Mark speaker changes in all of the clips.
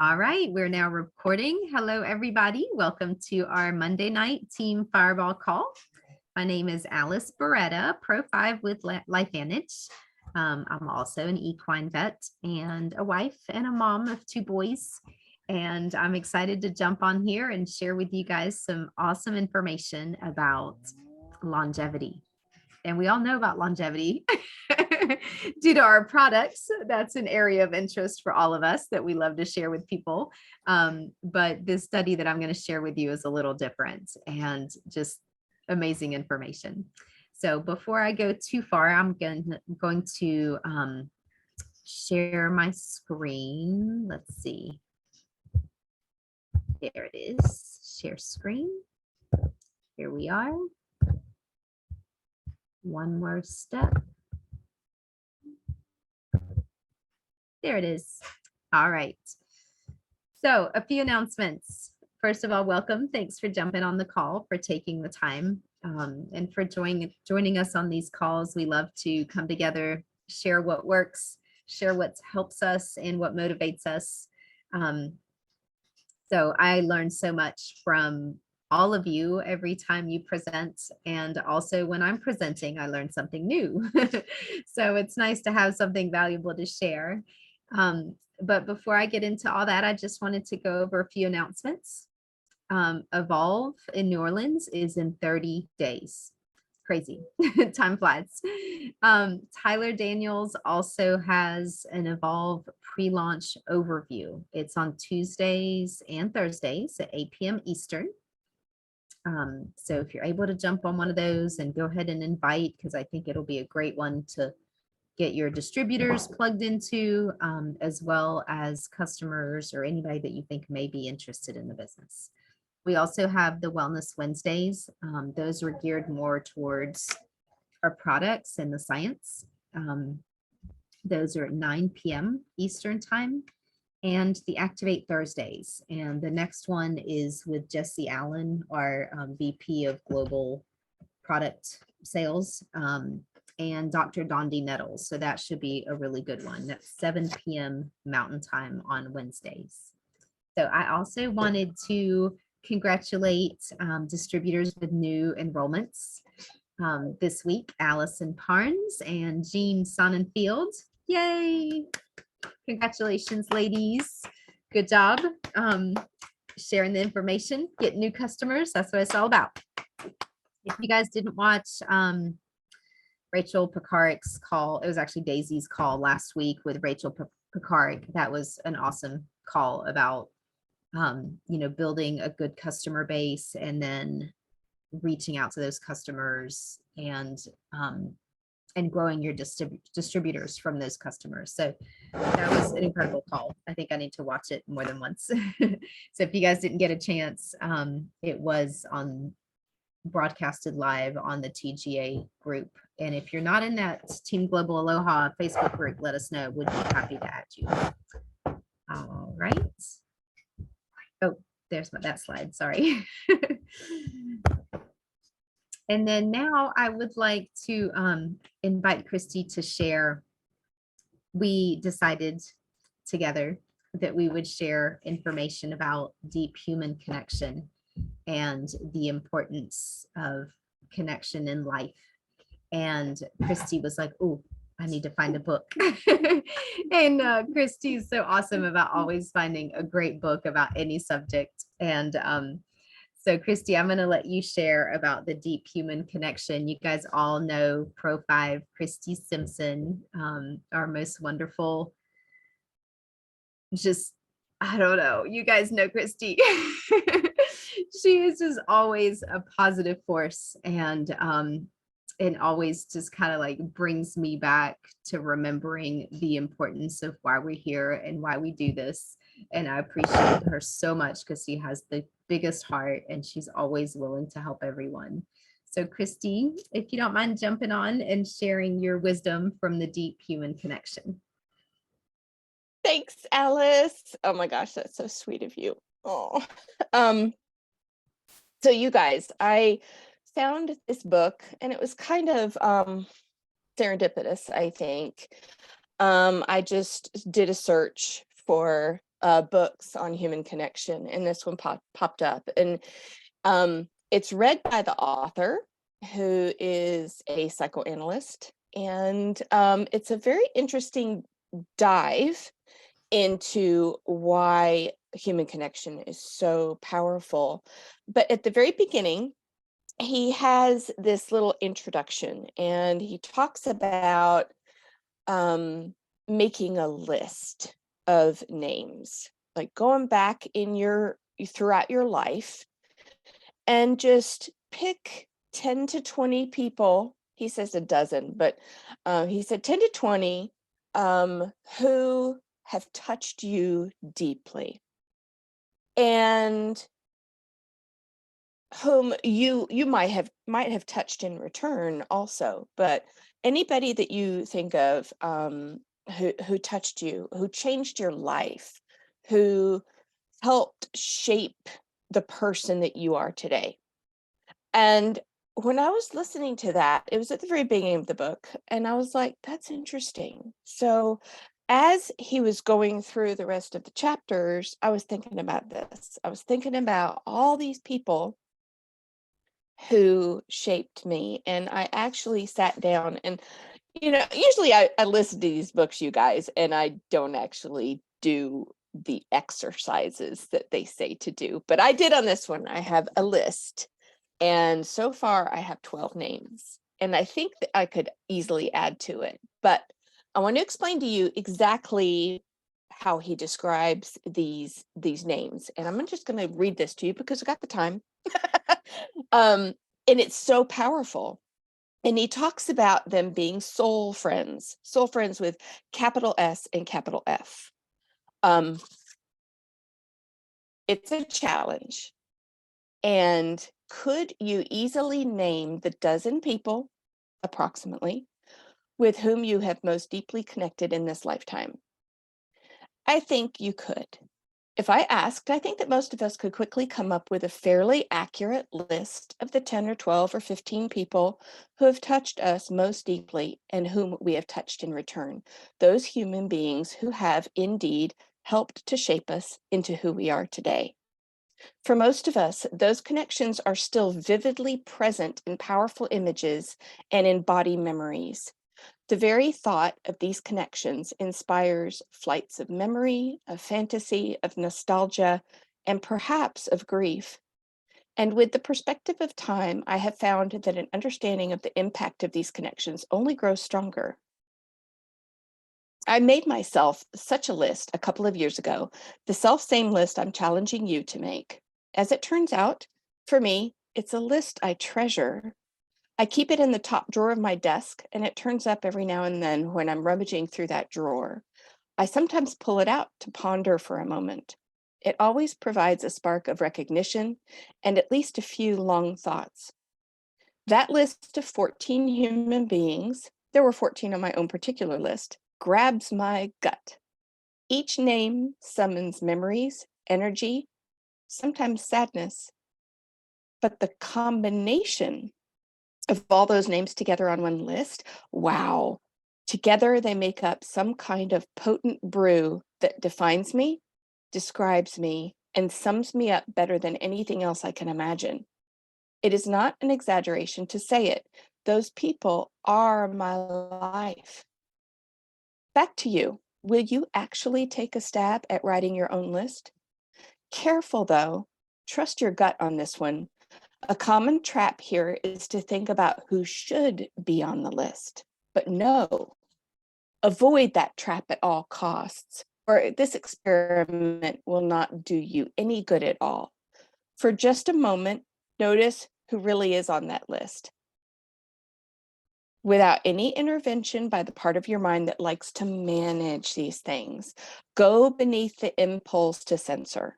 Speaker 1: All right, we're now recording. Hello, everybody. Welcome to our Monday night Team Fireball call. My name is Alice Beretta, Pro 5 with LifeVantage. I'm also an equine vet and a wife and a mom of 2 boys. And I'm excited to jump on here and share with you guys some awesome information about longevity. And we all know about longevity due to our products. That's an area of interest for all of us that we love to share with people. But this study that I'm going to share with you is a little different and just amazing information. So before I go too far, I'm going to share my screen. Let's see. There it is. Share screen. Here we are. One more step. There it is. All right. So a few announcements. First of all, welcome. Thanks for jumping on the call, for taking the time, and for joining us on these calls. We love to come together, share what works, share what helps us and what motivates us. So I learned so much from all of you every time you present, and also when I'm presenting, I learn something new. So it's nice to have something valuable to share. But before I get into all that, I just wanted to go over a few announcements. Evolve in New Orleans is in 30 days. Crazy. Time flies. Tyler Daniels also has an Evolve pre-launch overview. It's on Tuesdays and Thursdays at 8 p.m. Eastern. So if you're able to jump on one of those and go ahead and invite, because I think it'll be a great one to get your distributors plugged into, as well as customers or anybody that you think may be interested in the business. We also have the Wellness Wednesdays. Those are geared more towards our products and the science. Those are at 9 p.m. Eastern time. And the Activate Thursdays. And the next one is with Jesse Allen, our VP of Global Product Sales, and Dr. Dondi Nettles. So that should be a really good one. That's 7 p.m. Mountain Time on Wednesdays. So I also wanted to congratulate distributors with new enrollments this week, Allison Parnes and Jean Sonnenfield. Yay! Congratulations, ladies. Good job sharing the information, getting new customers. That's what it's all about. If you guys didn't watch Rachel Picaric's call, it was actually Daisy's call last week with Rachel Picaric. That was an awesome call about, building a good customer base and then reaching out to those customers and growing your distributors from those customers. So that was an incredible call. I think I need to watch it more than once. So if you guys didn't get a chance, it was broadcasted live on the TGA group. And if you're not in that Team Global Aloha Facebook group, let us know. We'd be happy to add you. All right. Oh, there's that slide. Sorry. And then now I would like to invite Kristi to share. We decided together that we would share information about deep human connection and the importance of connection in life. And Kristi was like, oh, I need to find a book. And Kristi is so awesome about always finding a great book about any subject. And so Kristi, I'm going to let you share about the deep human connection. You guys all know Pro 5, Kristi Simpson, our most wonderful, I don't know. You guys know Kristi. She is just always a positive force and always just kind of like brings me back to remembering the importance of why we're here and why we do this. And I appreciate her so much because she has the biggest heart and she's always willing to help everyone. So Kristi, if you don't mind jumping on and sharing your wisdom from the deep human connection.
Speaker 2: Thanks, Alice. Oh my gosh, that's so sweet of you. Oh, so you guys, I found this book and it was kind of serendipitous, I think. I just did a search for books on human connection, and this one popped up. And it's read by the author, who is a psychoanalyst. And it's a very interesting dive into why human connection is so powerful. But at the very beginning, he has this little introduction, and he talks about making a list of names, like going back throughout your life and just pick 10 to 20 people. He says a dozen, but he said 10 to 20 who have touched you deeply, and whom you might have touched in return also. But anybody that you think of who touched you, who changed your life, who helped shape the person that you are today. And when I was listening to that, it was at the very beginning of the book, and I was like, that's interesting. So as he was going through the rest of the chapters, I was thinking about this. I was thinking about all these people who shaped me. And I actually sat down and, usually I listen to these books, you guys, and I don't actually do the exercises that they say to do. But I did on this one. I have a list. And so far I have 12 names. And I think that I could easily add to it. But I want to explain to you exactly how he describes these names. And I'm just going to read this to you because I got the time. And it's so powerful. And he talks about them being soul friends with capital S and capital F. It's a challenge. And could you easily name the dozen people, approximately, with whom you have most deeply connected in this lifetime? I think you could. If I asked, I think that most of us could quickly come up with a fairly accurate list of the 10 or 12 or 15 people who have touched us most deeply and whom we have touched in return. Those human beings who have indeed helped to shape us into who we are today. For most of us, those connections are still vividly present in powerful images and in body memories. The very thought of these connections inspires flights of memory, of fantasy, of nostalgia, and perhaps of grief. And with the perspective of time, I have found that an understanding of the impact of these connections only grows stronger. I made myself such a list a couple of years ago, the self-same list I'm challenging you to make. As it turns out, for me, it's a list I treasure. I keep it in the top drawer of my desk, and it turns up every now and then when I'm rummaging through that drawer. I sometimes pull it out to ponder for a moment. It always provides a spark of recognition and at least a few long thoughts. That list of 14 human beings, there were 14 on my own particular list, grabs my gut. Each name summons memories, energy, sometimes sadness. But the combination of all those names together on one list, wow. Together they make up some kind of potent brew that defines me, describes me, and sums me up better than anything else I can imagine. It is not an exaggeration to say it. Those people are my life. Back to you. Will you actually take a stab at writing your own list? Careful though. Trust your gut on this one. A common trap here is to think about who should be on the list. But no, avoid that trap at all costs, or this experiment will not do you any good at all. For just a moment, notice who really is on that list. Without any intervention by the part of your mind that likes to manage these things, go beneath the impulse to censor.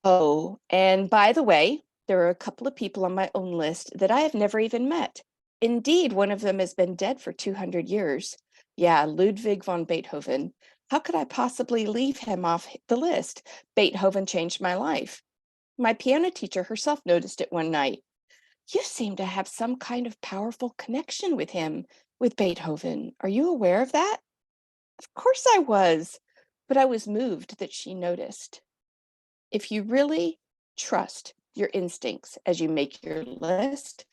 Speaker 2: Oh, and by the way, there are a couple of people on my own list that I have never even met. Indeed, one of them has been dead for 200 years. Yeah, Ludwig von Beethoven. How could I possibly leave him off the list? Beethoven changed my life. My piano teacher herself noticed it one night. You seem to have some kind of powerful connection with him, with Beethoven. Are you aware of that? Of course I was. but I was moved that she noticed. If you really trust your instincts as you make your list,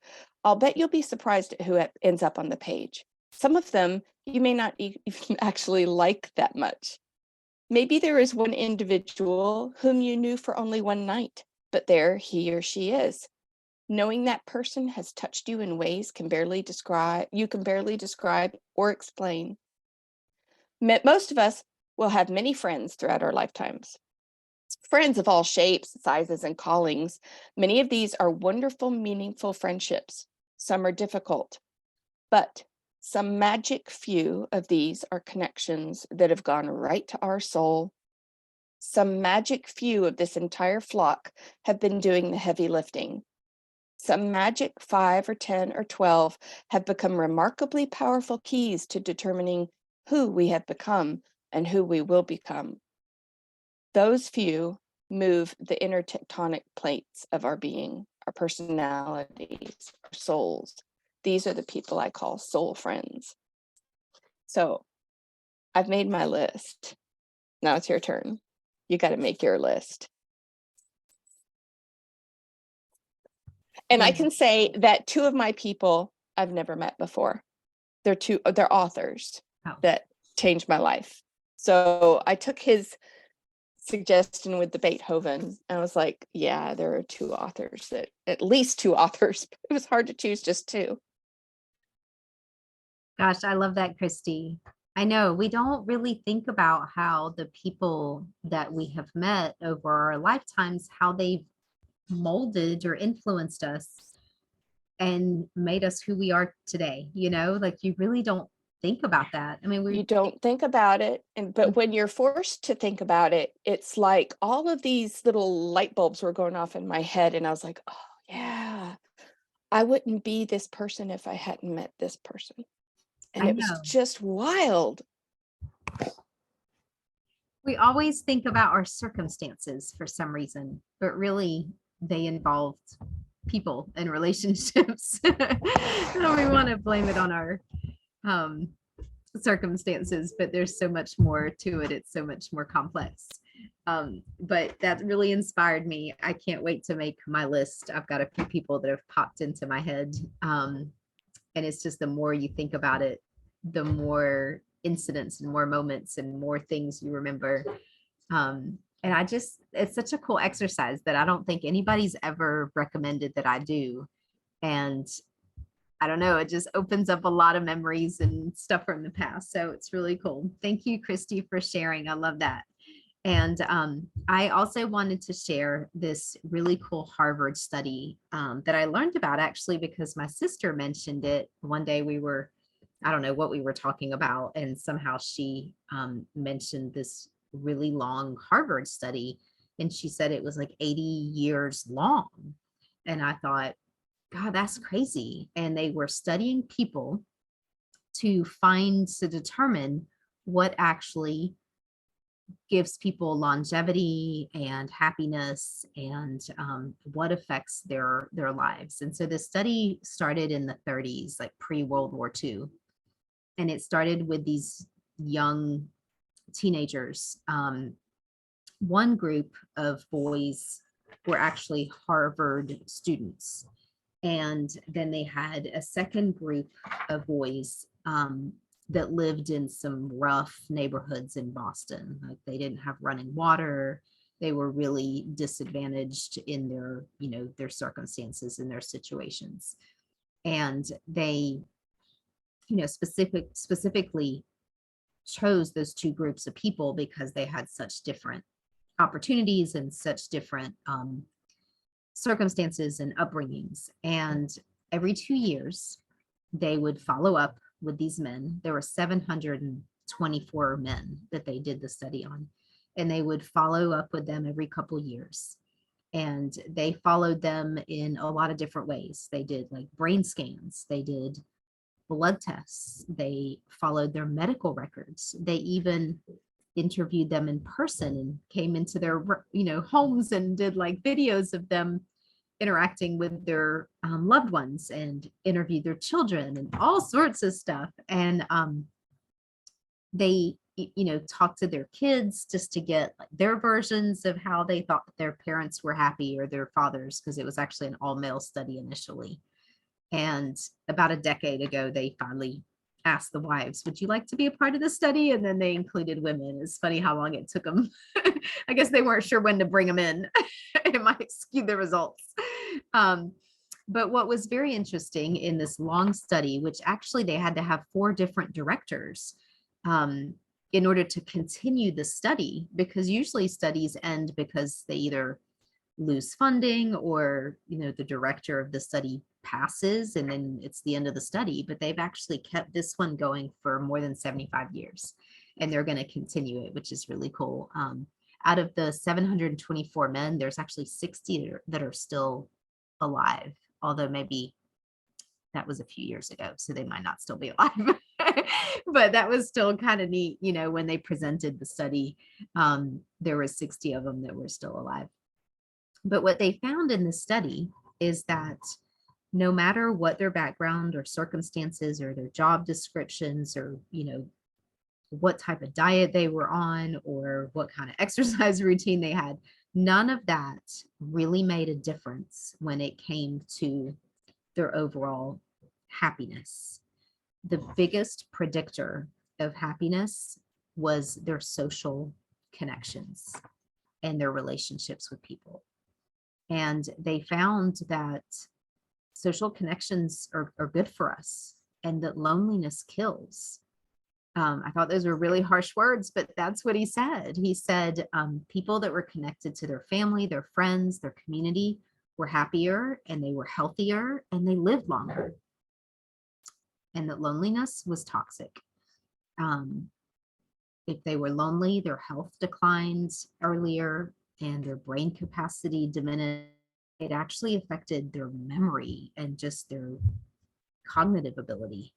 Speaker 2: I'll bet you'll be surprised at who ends up on the page. Some of them you may not even actually like that much. Maybe there is one individual whom you knew for only one night, but there he or she is. Knowing that person has touched you in ways you can barely describe or explain. Most of us will have many friends throughout our lifetimes. Friends of all shapes, sizes, and callings. Many of these are wonderful, meaningful friendships. Some are difficult, but some magic few of these are connections that have gone right to our soul. Some magic few of this entire flock have been doing the heavy lifting. Some magic 5 or 10 or 12 have become remarkably powerful keys to determining who we have become and who we will become. Those few move the inner tectonic plates of our being, our personalities, our souls. These are the people I call soul friends. So I've made my list. Now it's your turn. You got to make your list. And I can say that 2 of my people I've never met before. They're authors that changed my life. So I took his suggestion with the Beethoven. I was like, yeah, there are 2 authors at least 2 authors. It was hard to choose just 2.
Speaker 1: Gosh, I love that, Kristi. I know we don't really think about how the people that we have met over our lifetimes, how they've molded or influenced us and made us who we are today. Like you really don't think about that. I mean,
Speaker 2: You don't think about it, but when you're forced to think about it, it's like all of these little light bulbs were going off in my head, and I was like, oh yeah, I wouldn't be this person if I hadn't met this person. And
Speaker 1: I
Speaker 2: it was
Speaker 1: know.
Speaker 2: just wild.
Speaker 1: We always think about our circumstances for some reason, but really they involved people and relationships. So we want to blame it on our um, circumstances, but there's so much more to it. It's so much more complex. But that really inspired me. I can't wait to make my list. I've got a few people that have popped into my head. And it's just the more you think about it, the more incidents and more moments and more things you remember. And it's such a cool exercise that I don't think anybody's ever recommended that I do. And I don't know, it just opens up a lot of memories and stuff from the past. So it's really cool. Thank you, Kristi, for sharing. I love that. And I also wanted to share this really cool Harvard study that I learned about actually because my sister mentioned it. One day I don't know what we were talking about, and somehow she mentioned this really long Harvard study. And she said it was like 80 years long. And I thought, God, that's crazy. And they were studying people to determine what actually gives people longevity and happiness and what affects their lives. And so the study started in the 30s, like pre-World War II. And it started with these young teenagers. One group of boys were actually Harvard students. And then they had a second group of boys that lived in some rough neighborhoods in Boston. Like they didn't have running water. They were really disadvantaged in their circumstances and their situations. And they, specifically chose those 2 groups of people because they had such different opportunities and such different circumstances and upbringings. And every 2 years, they would follow up with these men. There were 724 men that they did the study on, and they would follow up with them every couple years. And they followed them in a lot of different ways. They did like brain scans, they did blood tests, they followed their medical records. They even interviewed them in person and came into their homes and did like videos of them interacting with their loved ones and interviewed their children and all sorts of stuff. And they talk to their kids just to get like their versions of how they thought their parents were happy, or their fathers, because it was actually an all male study initially. And about a decade ago, they finally asked the wives, would you like to be a part of the study? And then they included women. It's funny how long it took them. I guess they weren't sure when to bring them in. It might skew the results. But what was very interesting in this long study, which actually they had to have 4 different directors in order to continue the study, because usually studies end because they either lose funding, or the director of the study passes and then it's the end of the study. But they've actually kept this one going for more than 75 years, and they're going to continue it, which is really cool. Out of the 724 men, there's actually 60 that are still alive, although maybe that was a few years ago, so they might not still be alive. But that was still kind of neat. When they presented the study, there were 60 of them that were still alive. But what they found in the study is that no matter what their background or circumstances or their job descriptions, or what type of diet they were on, or what kind of exercise routine they had, none of that really made a difference when it came to their overall happiness. The biggest predictor of happiness was their social connections and their relationships with people. And they found that social connections are good for us, and that loneliness kills. I thought those were really harsh words, but that's what he said. He said people that were connected to their family, their friends, their community were happier, and they were healthier, and they lived longer. And that loneliness was toxic. If they were lonely, their health declined earlier, and their brain capacity diminished. It actually affected their memory and just their cognitive ability.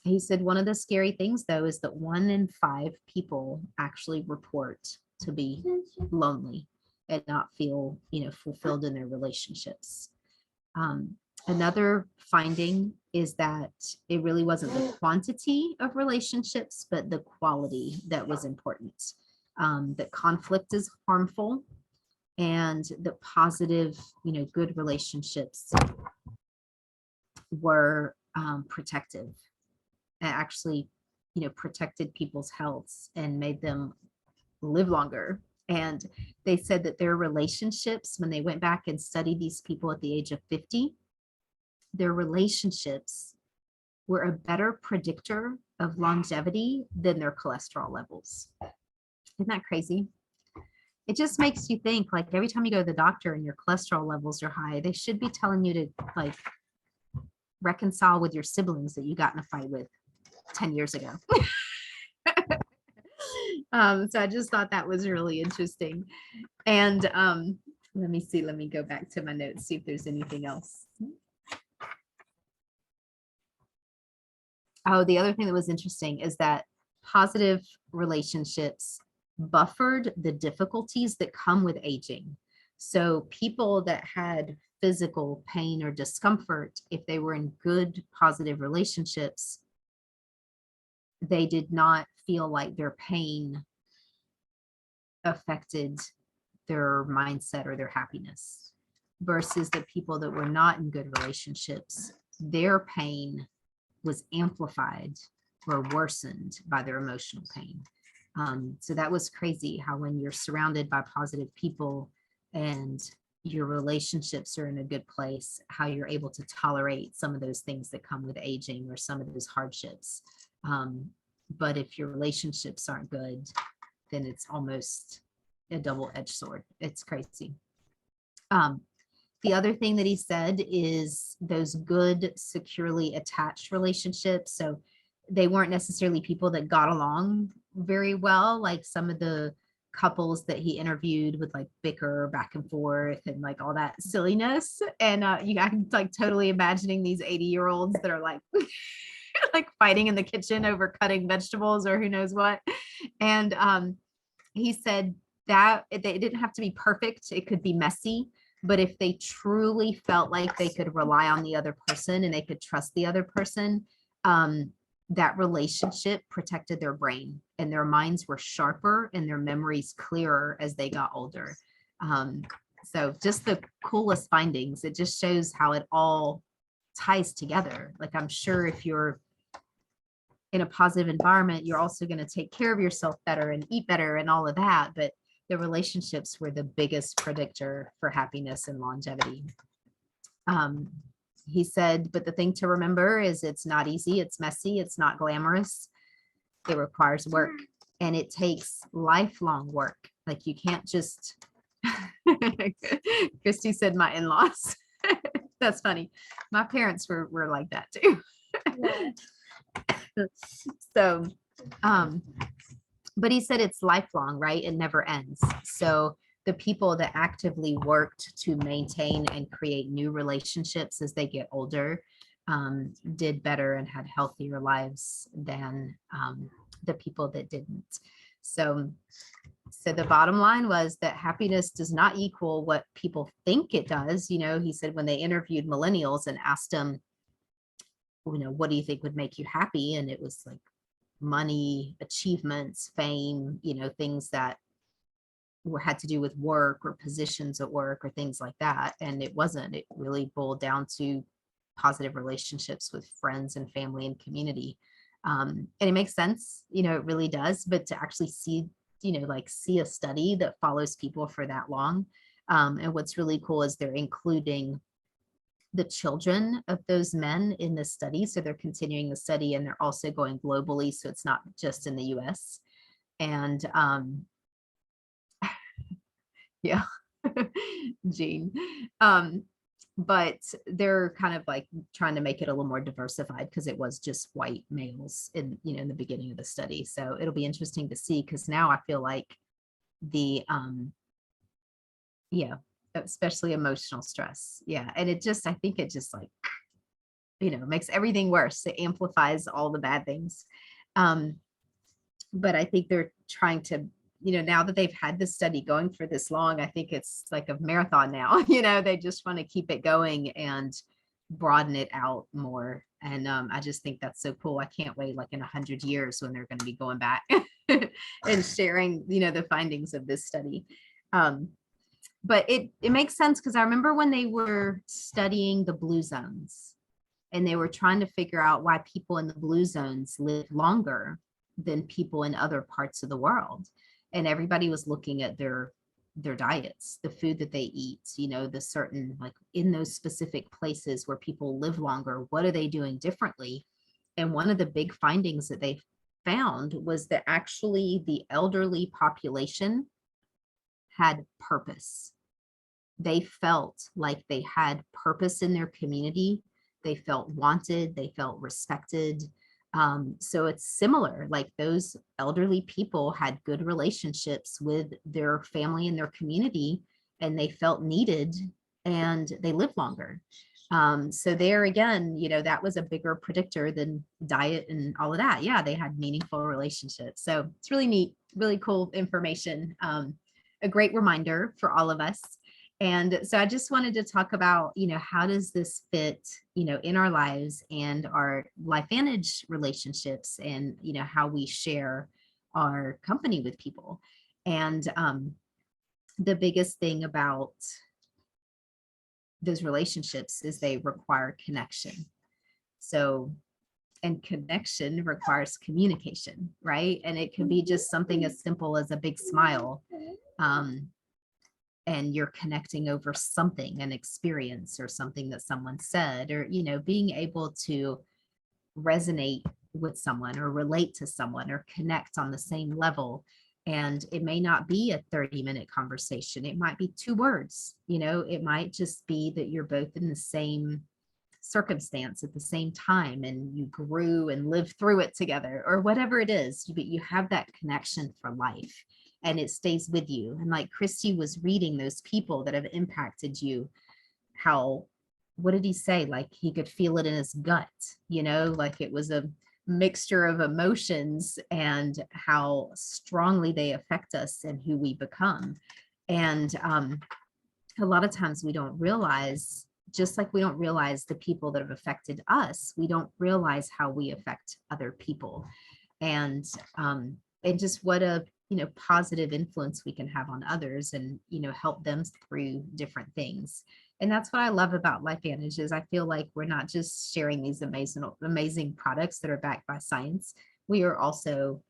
Speaker 1: He said one of the scary things, though, is that 1 in 5 people actually report to be lonely and not feel, fulfilled in their relationships. Another finding is that it really wasn't the quantity of relationships, but the quality that was important. That conflict is harmful, and the positive, good relationships were protective. It actually, protected people's healths and made them live longer. And they said that their relationships, when they went back and studied these people at the age of 50, their relationships were a better predictor of longevity than their cholesterol levels. Isn't that crazy? It just makes you think, like, every time you go to the doctor and your cholesterol levels are high, they should be telling you to like reconcile with your siblings that you got in a fight with 10 years ago. So I just thought that was really interesting. And let me go back to my notes, see if there's anything else. Oh, the other thing that was interesting is that positive relationships buffered the difficulties that come with aging. So people that had physical pain or discomfort, if they were in good, positive relationships, they did not feel like their pain affected their mindset or their happiness, versus the people that were not in good relationships, their pain was amplified or worsened by their emotional pain. So that was crazy how when you're surrounded by positive people and your relationships are in a good place, how you're able to tolerate some of those things that come with aging or some of those hardships. But if your relationships aren't good, then it's almost a double-edged sword. It's crazy. The other thing that he said is those good, securely attached relationships. So they weren't necessarily people that got along very well, like some of the couples that he interviewed would like bicker back and forth and like all that silliness. And I'm like totally imagining these 80-year-olds that are like like fighting in the kitchen over cutting vegetables or who knows what. And he said that it didn't have to be perfect. It could be messy. But if they truly felt like they could rely on the other person and they could trust the other person, that relationship protected their brain, and their minds were sharper and their memories clearer as they got older. Um, so just the coolest findings. It just shows how it all ties together. Like, I'm sure if you're in a positive environment, you're also going to take care of yourself better and eat better and all of that. But the relationships were the biggest predictor for happiness and longevity. Um, he said, but the thing to remember is it's not easy, it's messy, it's not glamorous. It requires work, and it takes lifelong work. Like, you can't just Kristi said my in-laws. That's funny. My parents were like that too. So, but he said it's lifelong, right? It never ends. So the people that actively worked to maintain and create new relationships as they get older did better and had healthier lives than the people that didn't. So the bottom line was that happiness does not equal what people think it does. You know, he said when they interviewed millennials and asked them, you know, what do you think would make you happy? And it was like money, achievements, fame, you know, things that had to do with work or positions at work or things like that. And it wasn't. It really boiled down to positive relationships with friends and family and community. And it makes sense, you know, it really does. But to actually see, you know, like see a study that follows people for that long. And what's really cool is they're including the children of those men in the study. So they're continuing the study, and they're also going globally. So it's not just in the US. And yeah, Gene. But they're kind of like trying to make it a little more diversified because it was just white males in, you know, in the beginning of the study. So it'll be interesting to see, because now I feel like the yeah, especially emotional stress. Yeah. And it just, I think it just like, you know, makes everything worse. It amplifies all the bad things. But I think they're trying to, you know, now that they've had this study going for this long, I think it's like a marathon now. You know, they just want to keep it going and broaden it out more. And I just think that's so cool. I can't wait like in 100 years when they're going to be going back and sharing, you know, the findings of this study. But it makes sense, because I remember when they were studying the blue zones and they were trying to figure out why people in the blue zones live longer than people in other parts of the world. And everybody was looking at their diets, the food that they eat, you know, the certain, like in those specific places where people live longer, what are they doing differently? And one of the big findings that they found was that actually the elderly population had purpose. They felt like they had purpose in their community. They felt wanted, they felt respected. So it's similar, like those elderly people had good relationships with their family and their community, and they felt needed, and they lived longer. So there again, you know, that was a bigger predictor than diet and all of that. Yeah, they had meaningful relationships. So it's really neat, really cool information. A great reminder for all of us. And so I just wanted to talk about, you know, how does this fit, you know, in our lives and our LifeVantage relationships, and, you know, how we share our company with people. And the biggest thing about those relationships is they require connection. So, and connection requires communication, right? And it can be just something as simple as a big smile. And you're connecting over something, an experience or something that someone said, or, you know, being able to resonate with someone or relate to someone or connect on the same level. And it may not be a 30-minute conversation. It might be 2 words, you know, it might just be that you're both in the same circumstance at the same time and you grew and lived through it together, or whatever it is, but you have that connection for life and it stays with you. And like Kristi was reading those people that have impacted you, how, what did he say? Like he could feel it in his gut, you know, like it was a mixture of emotions and how strongly they affect us and who we become. And a lot of times we don't realize just like we don't realize the people that have affected us, we don't realize how we affect other people. And just what a, positive influence we can have on others, and, help them through different things. And that's what I love about LifeVantage is I feel like we're not just sharing these amazing products that are backed by science. We are also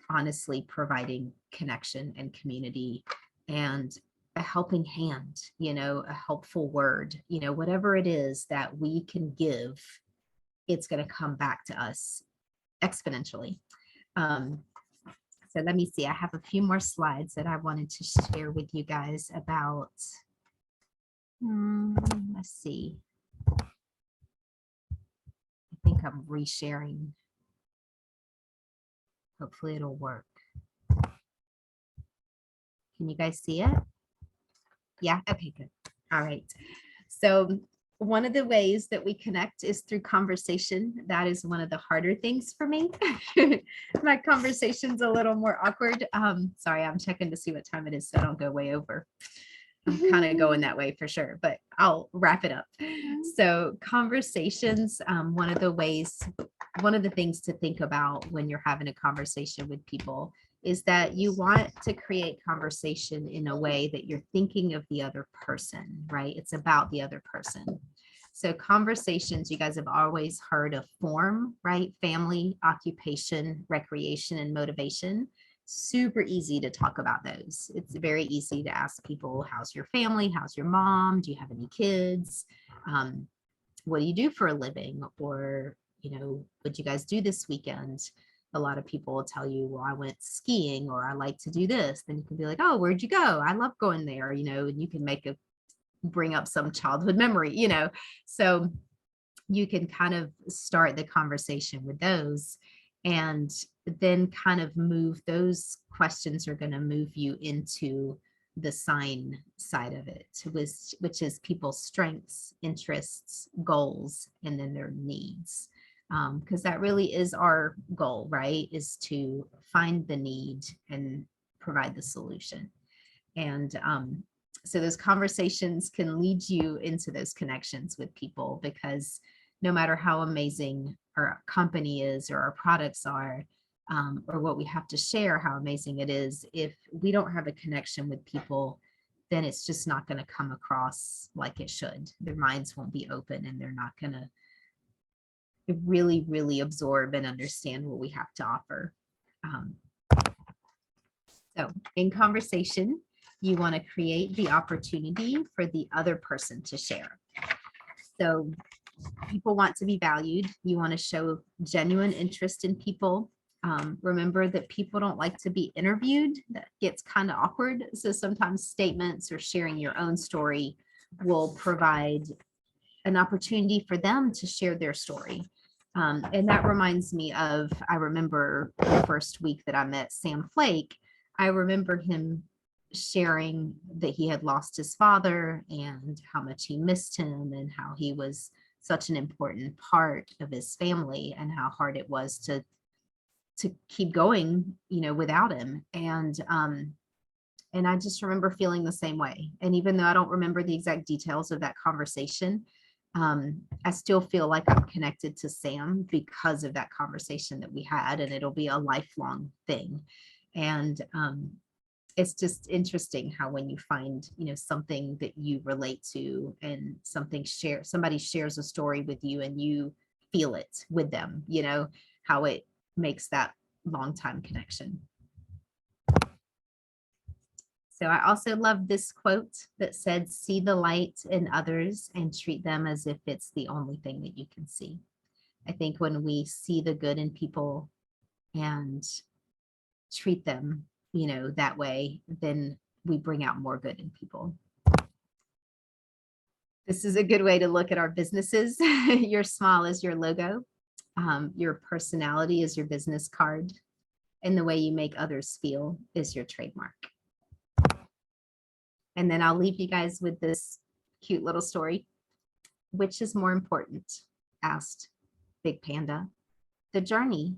Speaker 1: honestly providing connection and community and a helping hand, a helpful word, whatever it is that we can give, it's going to come back to us exponentially. So let me see, I have a few more slides that I wanted to share with you guys about, let's see. I think I'm resharing. Hopefully it'll work. Can you guys see it? Yeah, okay, good. All right. So one of the ways that we connect is through conversation. That is one of the harder things for me. My conversation's a little more awkward. Sorry, I'm checking to see what time it is so I don't go way over. I'm kind of going that way for sure, but I'll wrap it up. So conversations, one of the things to think about when you're having a conversation with people is that you want to create conversation in a way that you're thinking of the other person, right? It's about the other person. So conversations, you guys have always heard of form, right? Family, occupation, recreation, and motivation. Super easy to talk about those. It's very easy to ask people, how's your family? How's your mom? Do you have any kids? What do you do for a living? Or, what'd you guys do this weekend? A lot of people will tell you, well, I went skiing, or I like to do this. Then you can be like, oh, where'd you go? I love going there, and you can bring up some childhood memory, so you can kind of start the conversation with those, and then kind of move those questions are going to move you into the sign side of it, which is people's strengths, interests, goals, and then their needs. Because that really is our goal, right? Is to find the need and provide the solution. And so those conversations can lead you into those connections with people, because no matter how amazing our company is or our products are, or what we have to share, how amazing it is, if we don't have a connection with people, then it's just not going to come across like it should. Their minds won't be open, and they're not going to really, really absorb and understand what we have to offer. So in conversation, you want to create the opportunity for the other person to share. So people want to be valued. You want to show genuine interest in people. Remember that people don't like to be interviewed. That gets kind of awkward. So sometimes statements or sharing your own story will provide an opportunity for them to share their story. And that reminds me of, I remember the first week that I met Sam Flake, I remember him sharing that he had lost his father and how much he missed him and how he was such an important part of his family and how hard it was to keep going, without him. And I just remember feeling the same way. And even though I don't remember the exact details of that conversation, I still feel like I'm connected to Sam because of that conversation that we had, and it'll be a lifelong thing. And it's just interesting how when you find, something that you relate to and somebody shares a story with you and you feel it with them, how it makes that long time connection. So I also love this quote that said, see the light in others and treat them as if it's the only thing that you can see. I think when we see the good in people and treat them, that way, then we bring out more good in people. This is a good way to look at our businesses. Your smile is your logo. Your personality is your business card. And the way you make others feel is your trademark. And then I'll leave you guys with this cute little story. Which is more important? Asked Big Panda. The journey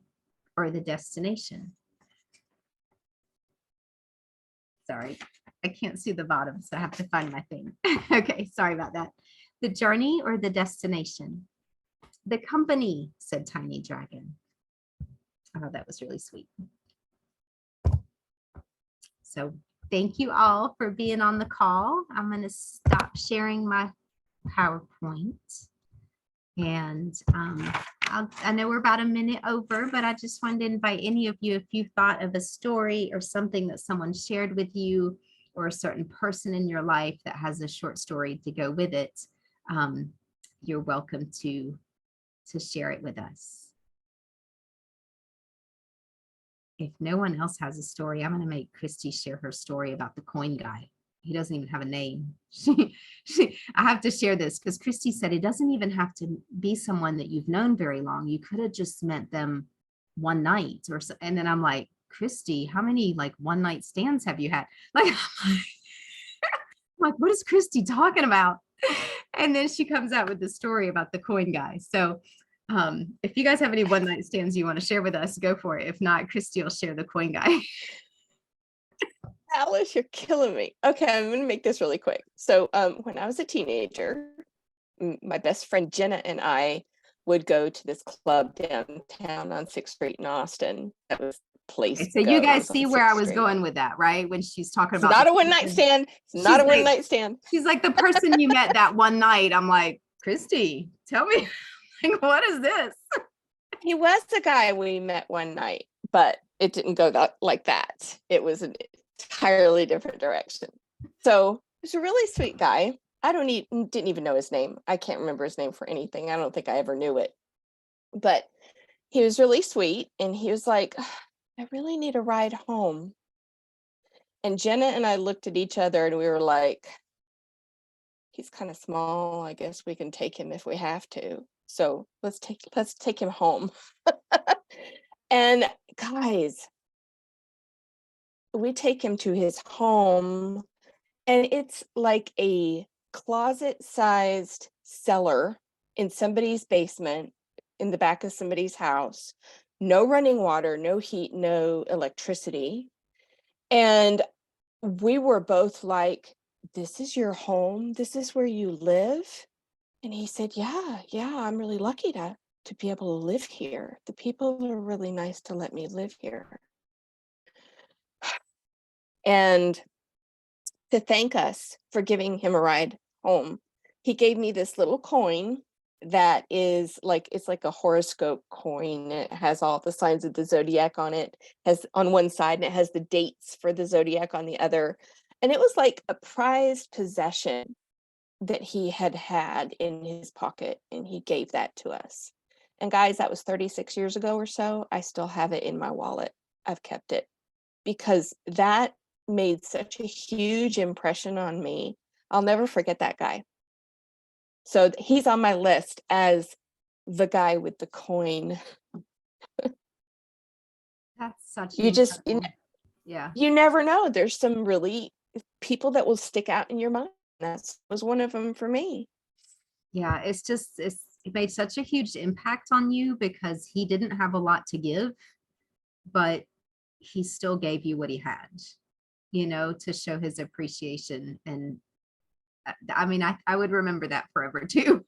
Speaker 1: or the destination? Sorry, I can't see the bottom, so I have to find my thing. Okay, sorry about that. The journey or the destination? The company, said Tiny Dragon. Oh, that was really sweet. So thank you all for being on the call. I'm going to stop sharing my PowerPoint. And I know we're about a minute over, but I just wanted to invite any of you, if you thought of a story or something that someone shared with you, or a certain person in your life that has a short story to go with it, you're welcome to share it with us. If no one else has a story, I'm going to make Kristi share her story about the coin guy. He doesn't even have a name. I have to share this because Kristi said it doesn't even have to be someone that you've known very long. You could have just met them one night or so. And then I'm like, Kristi, how many like one night stands have you had? Like, I'm like, what is Kristi talking about? And then she comes out with the story about the coin guy. So if you guys have any one night stands you want to share with us, go for it. If not, Kristi will share the coin guy.
Speaker 2: Alice, you're killing me. Okay, I'm going to make this really quick. So when I was a teenager, my best friend Jenna and I would go to this club downtown on 6th Street in Austin. That was the place.
Speaker 1: Okay, so you guys see where I was going with that, right? When she's talking about
Speaker 2: not a one night stand. It's not a one night stand.
Speaker 1: She's like the person you met that one night. I'm like, Kristi, tell me, like, what is this?
Speaker 2: He was the guy we met one night, but it didn't go like that. It was an entirely different direction. So he's a really sweet guy. I didn't even know his name. I can't remember his name for anything. I don't think I ever knew it. But he was really sweet, and he was like, I really need a ride home. And Jenna and I looked at each other and we were like, he's kind of small. I guess we can take him if we have to. So let's take him home. And guys, we take him to his home, and it's like a closet-sized cellar in somebody's basement in the back of somebody's house. No running water, no heat, no electricity. And we were both like, this is your home? This is where you live? And he said, yeah, I'm really lucky to be able to live here. The people are really nice to let me live here. And to thank us for giving him a ride home, he gave me this little coin that is like, it's like a horoscope coin. It has all the signs of the zodiac on it, has on one side, and it has the dates for the zodiac on the other. And it was like a prized possession that he had in his pocket, and he gave that to us. And guys, that was 36 years ago or so. I still have it in my wallet. I've kept it because that made such a huge impression on me. I'll never forget that guy. So he's on my list as the guy with the coin.
Speaker 1: That's such
Speaker 2: yeah. You never know. There's some really people that will stick out in your mind. That was one of them for me.
Speaker 1: Yeah, it made such a huge impact on you because he didn't have a lot to give, but he still gave you what he had, to show his appreciation. And I mean, I would remember that forever too.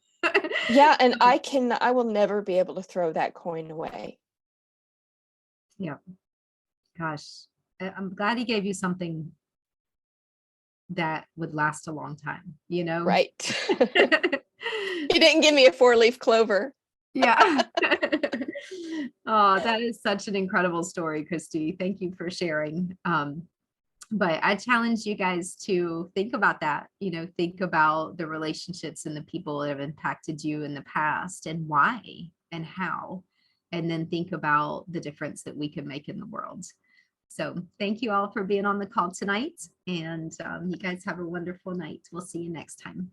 Speaker 2: Yeah, and I will never be able to throw that coin away.
Speaker 1: Yeah. Gosh, I'm glad he gave you something that would last a long time,
Speaker 2: Right. He didn't give me a 4-leaf clover.
Speaker 1: Yeah. Oh, that is such an incredible story, Kristi. Thank you for sharing. But I challenge you guys to think about that, think about the relationships and the people that have impacted you in the past and why and how, and then think about the difference that we can make in the world. So thank you all for being on the call tonight, and you guys have a wonderful night. We'll see you next time.